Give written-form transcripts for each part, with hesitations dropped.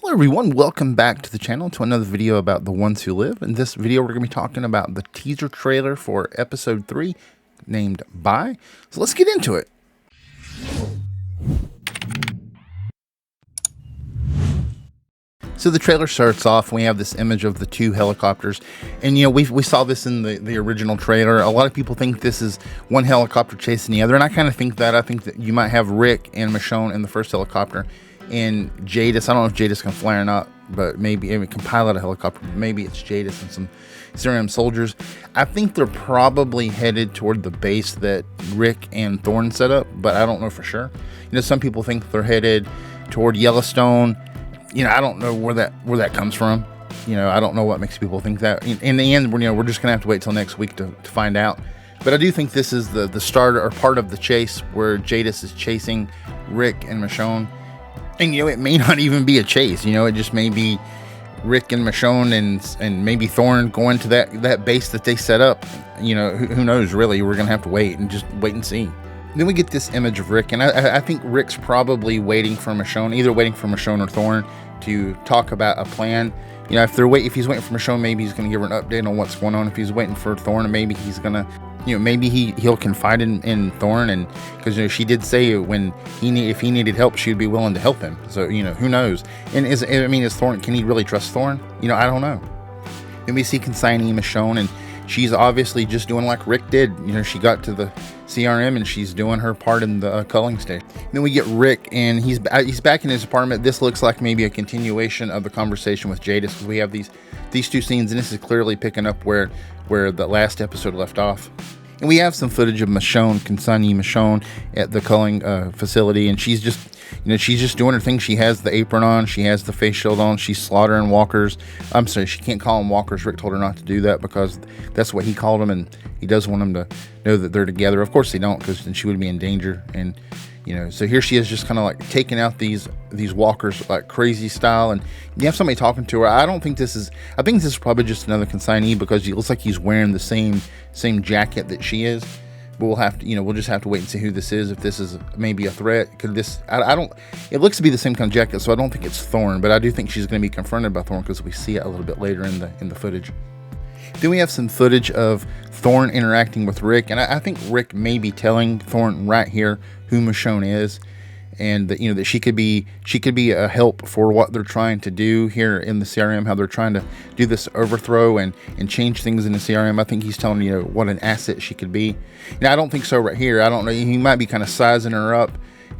Hello everyone, welcome back to the channel to another video about The Ones Who Live. In this video we're going to be talking about the teaser trailer for episode 3 named Bye. So let's get into it. So the trailer starts off and we have this image of the two helicopters, and we saw this in the original trailer. A lot of people think this is one helicopter chasing the other, and I kind of think that. I think that you might have Rick and Michonne in the first helicopter, and Jadis, I don't know if Jadis can fly or not, but maybe it can pilot a helicopter. Maybe it's Jadis and some Serum soldiers. I think they're probably headed toward the base that Rick and Thorne set up, but I don't know for sure. Some people think they're headed toward Yellowstone. I don't know where that comes from. I don't know what makes people think that. In the end, we're just gonna have to wait till next week to find out. But I do think this is the start or part of the chase where Jadis is chasing Rick and Michonne. And it may not even be a chase. It just may be Rick and Michonne and maybe Thorne going to that base that they set up. Who knows, really. We're gonna have to wait and see. Then we get this image of Rick, and I think Rick's probably waiting for Michonne, either waiting for Michonne or Thorne to talk about a plan. If he's waiting for Michonne, maybe he's gonna give her an update on what's going on. If he's waiting for Thorne, maybe he's gonna maybe he'll confide in Thorne, and because she did say if he needed help, she'd be willing to help him. So who knows? And is Thorne, can he really trust Thorne? I don't know. Then we see consignee Michonne, and she's obviously just doing like Rick did. She got to the CRM and she's doing her part in the culling station. Then we get Rick, and he's back in his apartment. This looks like maybe a continuation of the conversation with Jadis, because we have these two scenes, and this is clearly picking up where the last episode left off. And we have some footage of Michonne, consignee Michonne, at the culling facility, and she's just doing her thing. She has the apron on, she has the face shield on, she's slaughtering walkers. I'm sorry, she can't call them walkers. Rick told her not to do that because that's what he called them, and he does want them to know that they're together. Of course they don't, because then she would be in danger. And so here she is, just kind of like taking out these walkers like crazy style, and you have somebody talking to her. I think this is probably just another consignee, because it looks like he's wearing the same jacket that she is. But we'll just have to wait and see who this is. If this is maybe a threat, it looks to be the same kind of jacket, so I don't think it's Thorne, but I do think she's going to be confronted by Thorne, because we see it a little bit later in the footage. Then we have some footage of Thorne interacting with Rick, and I think Rick may be telling Thorne right here who Michonne is, and that that she could be a help for what they're trying to do here in the CRM, how they're trying to do this overthrow and change things in the CRM. I think he's telling what an asset she could be. Now I don't think so right here. I don't know. He might be kind of sizing her up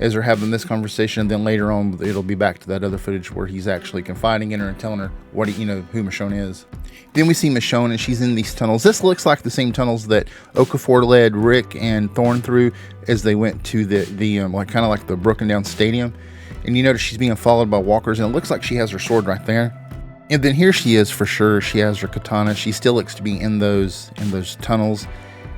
as they're having this conversation, and then later on it'll be back to that other footage where he's actually confiding in her and telling her who Michonne is. Then we see Michonne, and she's in these tunnels. This looks like the same tunnels that Okafor led Rick and Thorne through as they went to the kind of like the broken down stadium. And you notice she's being followed by walkers, and it looks like she has her sword right there. And then here she is for sure. She has her katana. She still looks to be in those tunnels.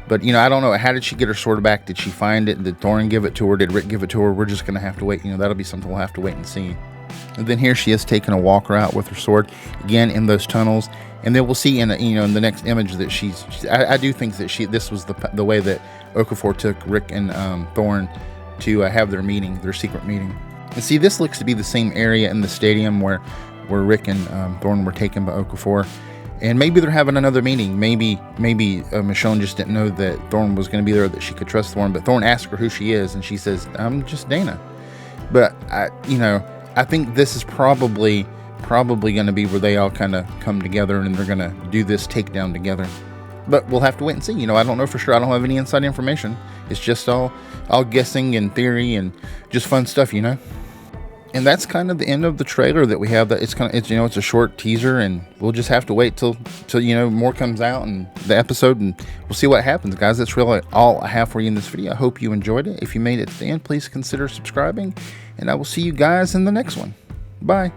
But, I don't know. How did she get her sword back? Did she find it? Did Thorne give it to her? Did Rick give it to her? We're just going to have to wait. That'll be something we'll have to wait and see. And then here she is taking a walker out with her sword, again, in those tunnels. And then we'll see in the next image that I do think that this was the way that Okafor took Rick and Thorne to have their secret meeting. And see, this looks to be the same area in the stadium where Rick and Thorne were taken by Okafor. And maybe they're having another meeting. Maybe Michonne just didn't know that Thorne was going to be there, that she could trust Thorne. But Thorne asked her who she is, and she says, "I'm just Dana." But I think this is probably going to be where they all kind of come together, and they're going to do this takedown together. But we'll have to wait and see. I don't know for sure. I don't have any inside information. It's just all guessing and theory and just fun stuff, And that's kind of the end of the trailer that we have. That it's a short teaser, and we'll just have to wait till more comes out in the episode, and we'll see what happens, guys. That's really all I have for you in this video. I hope you enjoyed it. If you made it to the end, please consider subscribing, and I will see you guys in the next one. Bye.